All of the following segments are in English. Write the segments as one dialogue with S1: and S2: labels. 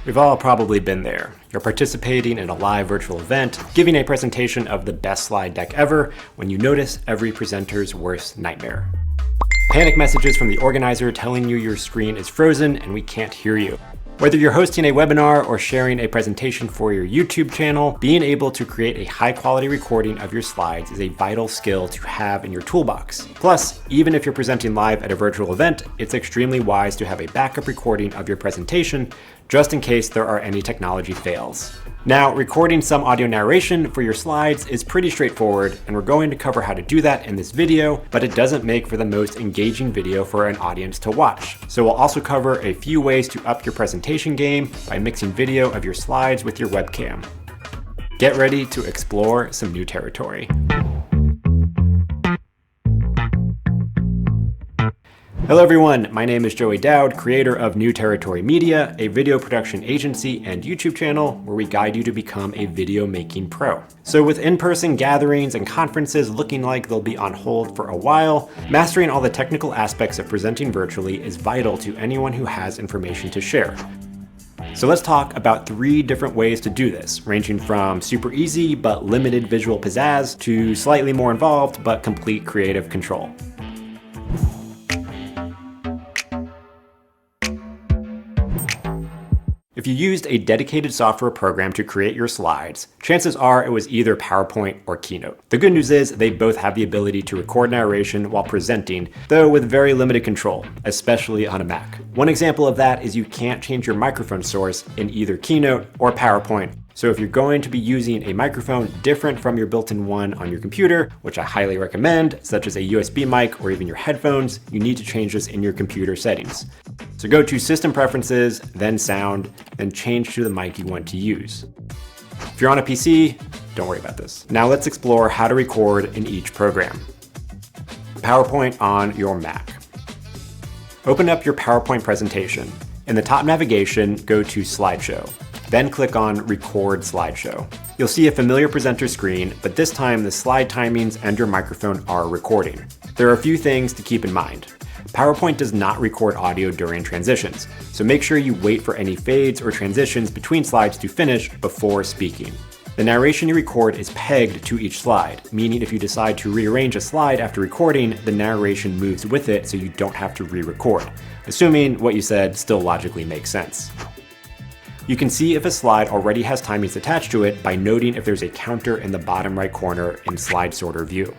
S1: We've all probably been there. You're participating in a live virtual event, giving a presentation of the best slide deck ever, when you notice every presenter's worst nightmare. Panic messages from the organizer telling you your screen is frozen and we can't hear you. Whether you're hosting a webinar or sharing a presentation for your YouTube channel, being able to create a high-quality recording of your slides is a vital skill to have in your toolbox. Plus, even if you're presenting live at a virtual event, it's extremely wise to have a backup recording of your presentation just in case there are any technology fails. Now, recording some audio narration for your slides is pretty straightforward, and we're going to cover how to do that in this video, but it doesn't make for the most engaging video for an audience to watch. So we'll also cover a few ways to up your presentation game by mixing video of your slides with your webcam. Get ready to explore some new territory. Hello everyone, my name is Joey Dowd, creator of New Territory Media, a video production agency and YouTube channel where we guide you to become a video making pro. So with in-person gatherings and conferences looking like they'll be on hold for a while, mastering all the technical aspects of presenting virtually is vital to anyone who has information to share. So let's talk about 3 different ways to do this, ranging from super easy but limited visual pizzazz to slightly more involved but complete creative control. If you used a dedicated software program to create your slides, chances are it was either PowerPoint or Keynote. The good news is they both have the ability to record narration while presenting, though with very limited control, especially on a Mac. One example of that is you can't change your microphone source in either Keynote or PowerPoint. So if you're going to be using a microphone different from your built-in one on your computer, which I highly recommend, such as a USB mic or even your headphones, you need to change this in your computer settings. So go to System Preferences, then Sound, then change to the mic you want to use. If you're on a PC, don't worry about this. Now let's explore how to record in each program. PowerPoint on your Mac. Open up your PowerPoint presentation. In the top navigation, go to Slideshow. Then click on Record Slideshow. You'll see a familiar presenter screen, but this time the slide timings and your microphone are recording. There are a few things to keep in mind. PowerPoint does not record audio during transitions, so make sure you wait for any fades or transitions between slides to finish before speaking. The narration you record is pegged to each slide, meaning if you decide to rearrange a slide after recording, the narration moves with it so you don't have to re-record, assuming what you said still logically makes sense. You can see if a slide already has timings attached to it by noting if there's a counter in the bottom right corner in Slide Sorter view.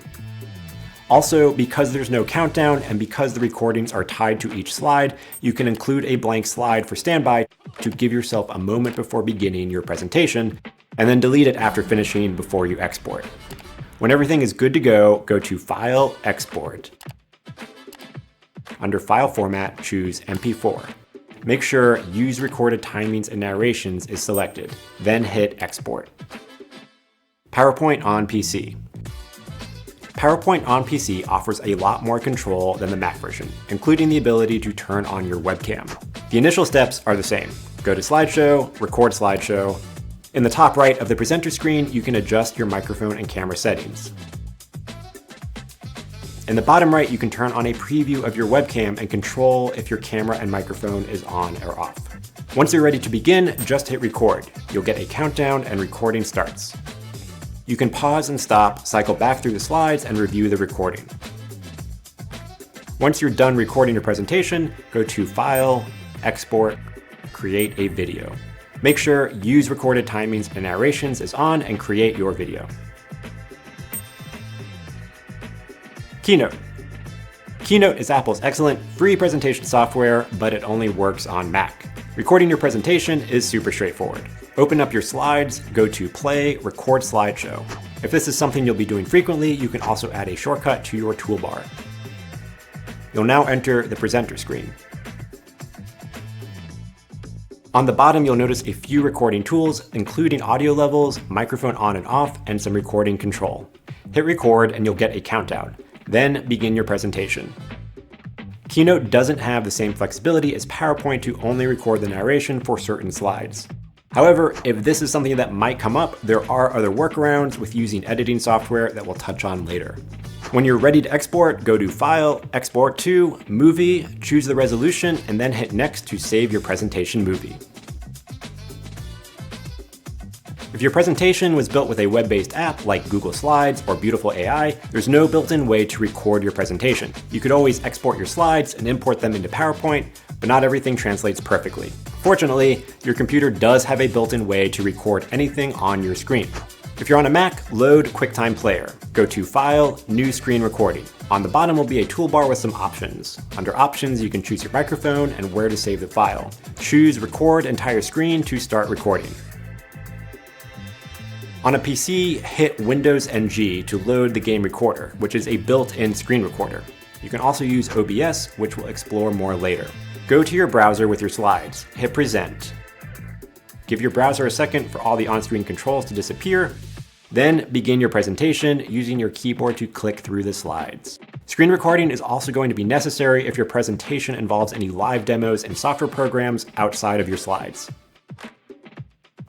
S1: Also, because there's no countdown and because the recordings are tied to each slide, you can include a blank slide for standby to give yourself a moment before beginning your presentation, and then delete it after finishing before you export. When everything is good to go, go to File, Export. Under File Format, choose MP4. Make sure Use Recorded Timings and Narrations is selected, then hit Export. PowerPoint on PC. PowerPoint on PC offers a lot more control than the Mac version, including the ability to turn on your webcam. The initial steps are the same. Go to Slideshow, Record Slideshow. In the top right of the presenter screen, you can adjust your microphone and camera settings. In the bottom right, you can turn on a preview of your webcam and control if your camera and microphone is on or off. Once you're ready to begin, just hit record. You'll get a countdown and recording starts. You can pause and stop, cycle back through the slides, and review the recording. Once you're done recording your presentation, go to File, Export, Create a Video. Make sure Use Recorded Timings and Narrations is on and create your video. Keynote. Keynote is Apple's excellent free presentation software, but it only works on Mac. Recording your presentation is super straightforward. Open up your slides, go to Play, Record Slideshow. If this is something you'll be doing frequently, you can also add a shortcut to your toolbar. You'll now enter the presenter screen. On the bottom, you'll notice a few recording tools, including audio levels, microphone on and off, and some recording control. Hit record and you'll get a countdown. Then begin your presentation. Keynote doesn't have the same flexibility as PowerPoint to only record the narration for certain slides. However, if this is something that might come up, there are other workarounds with using editing software that we'll touch on later. When you're ready to export, go to File, Export to, Movie, choose the resolution, and then hit Next to save your presentation movie. If your presentation was built with a web-based app like Google Slides or Beautiful AI, there's no built-in way to record your presentation. You could always export your slides and import them into PowerPoint, but not everything translates perfectly. Fortunately, your computer does have a built-in way to record anything on your screen. If you're on a Mac, load QuickTime Player. Go to File, New Screen Recording. On the bottom will be a toolbar with some options. Under Options, you can choose your microphone and where to save the file. Choose Record Entire Screen to start recording. On a PC, hit Windows and G to load the game recorder, which is a built-in screen recorder. You can also use OBS, which we'll explore more later. Go to your browser with your slides. Hit Present. Give your browser a second for all the on-screen controls to disappear. Then begin your presentation using your keyboard to click through the slides. Screen recording is also going to be necessary if your presentation involves any live demos and software programs outside of your slides.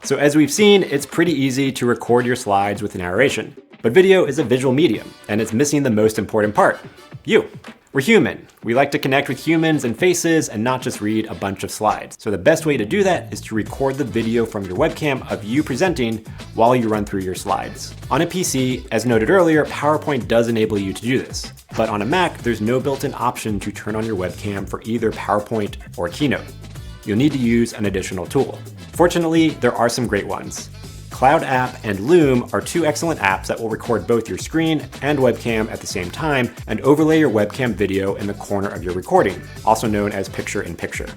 S1: So as we've seen, it's pretty easy to record your slides with narration. But video is a visual medium, and it's missing the most important part: you. We're human. We like to connect with humans and faces and not just read a bunch of slides. So the best way to do that is to record the video from your webcam of you presenting while you run through your slides. On a PC, as noted earlier, PowerPoint does enable you to do this. But on a Mac, there's no built-in option to turn on your webcam for either PowerPoint or Keynote. You'll need to use an additional tool. Fortunately, there are some great ones. Cloud App and Loom are two excellent apps that will record both your screen and webcam at the same time and overlay your webcam video in the corner of your recording, also known as picture-in-picture.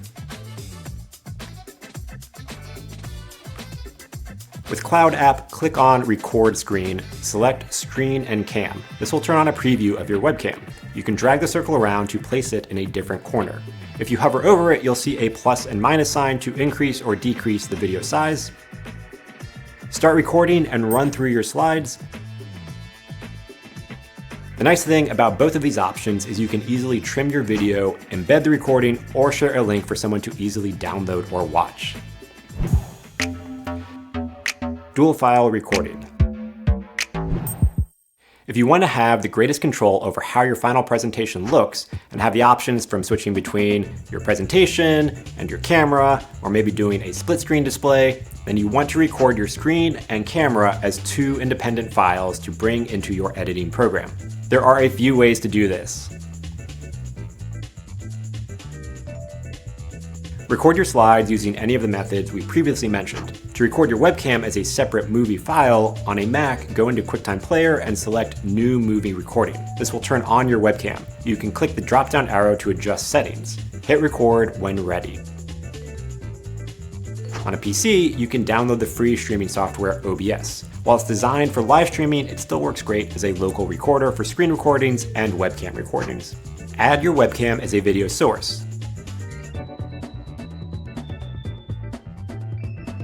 S1: With Cloud App, click on Record Screen, select Screen and Cam. This will turn on a preview of your webcam. You can drag the circle around to place it in a different corner. If you hover over it, you'll see a plus and minus sign to increase or decrease the video size. Start recording and run through your slides. The nice thing about both of these options is you can easily trim your video, embed the recording, or share a link for someone to easily download or watch. Dual file recording. If you want to have the greatest control over how your final presentation looks and have the options from switching between your presentation and your camera, or maybe doing a split screen display, then you want to record your screen and camera as two independent files to bring into your editing program. There are a few ways to do this. Record your slides using any of the methods we previously mentioned. To record your webcam as a separate movie file, on a Mac, go into QuickTime Player and select New Movie Recording. This will turn on your webcam. You can click the drop-down arrow to adjust settings. Hit record when ready. On a PC, you can download the free streaming software OBS. While it's designed for live streaming, it still works great as a local recorder for screen recordings and webcam recordings. Add your webcam as a video source.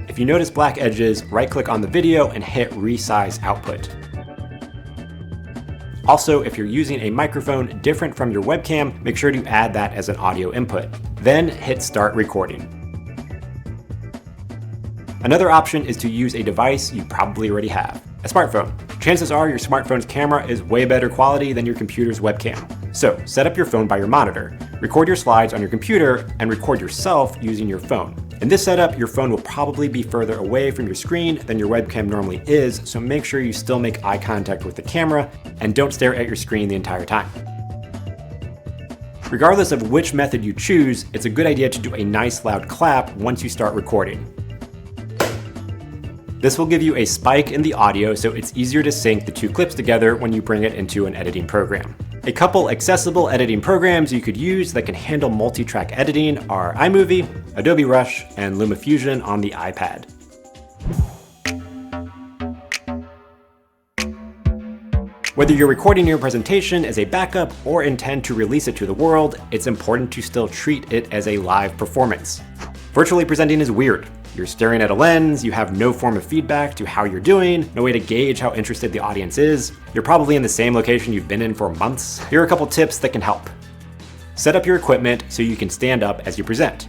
S1: If you notice black edges, right-click on the video and hit Resize Output. Also, if you're using a microphone different from your webcam, make sure to add that as an audio input. Then hit Start Recording. Another option is to use a device you probably already have, a smartphone. Chances are your smartphone's camera is way better quality than your computer's webcam. So set up your phone by your monitor, record your slides on your computer, and record yourself using your phone. In this setup, your phone will probably be further away from your screen than your webcam normally is, so make sure you still make eye contact with the camera and don't stare at your screen the entire time. Regardless of which method you choose, it's a good idea to do a nice loud clap once you start recording. This will give you a spike in the audio, so it's easier to sync the two clips together when you bring it into an editing program. A couple accessible editing programs you could use that can handle multi-track editing are iMovie, Adobe Rush, and LumaFusion on the iPad. Whether you're recording your presentation as a backup or intend to release it to the world, it's important to still treat it as a live performance. Virtually presenting is weird. You're staring at a lens, you have no form of feedback to how you're doing, no way to gauge how interested the audience is. You're probably in the same location you've been in for months. Here are a couple tips that can help. Set up your equipment so you can stand up as you present.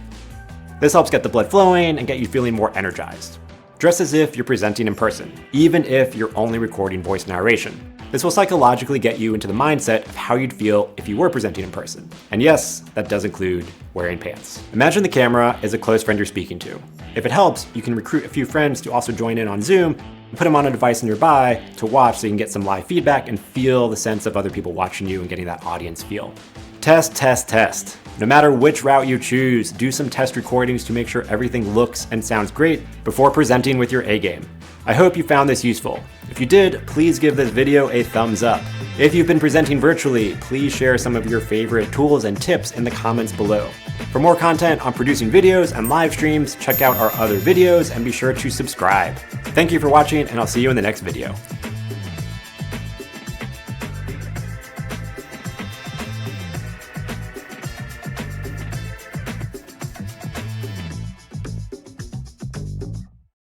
S1: This helps get the blood flowing and get you feeling more energized. Dress as if you're presenting in person, even if you're only recording voice narration. This will psychologically get you into the mindset of how you'd feel if you were presenting in person. And yes, that does include wearing pants. Imagine the camera is a close friend you're speaking to. If it helps, you can recruit a few friends to also join in on Zoom and put them on a device nearby to watch so you can get some live feedback and feel the sense of other people watching you and getting that audience feel. Test, test, test. No matter which route you choose, do some test recordings to make sure everything looks and sounds great before presenting with your A game. I hope you found this useful. If you did, please give this video a thumbs up. If you've been presenting virtually, please share some of your favorite tools and tips in the comments below. For more content on producing videos and live streams, check out our other videos and be sure to subscribe. Thank you for watching, and I'll see you in the next video.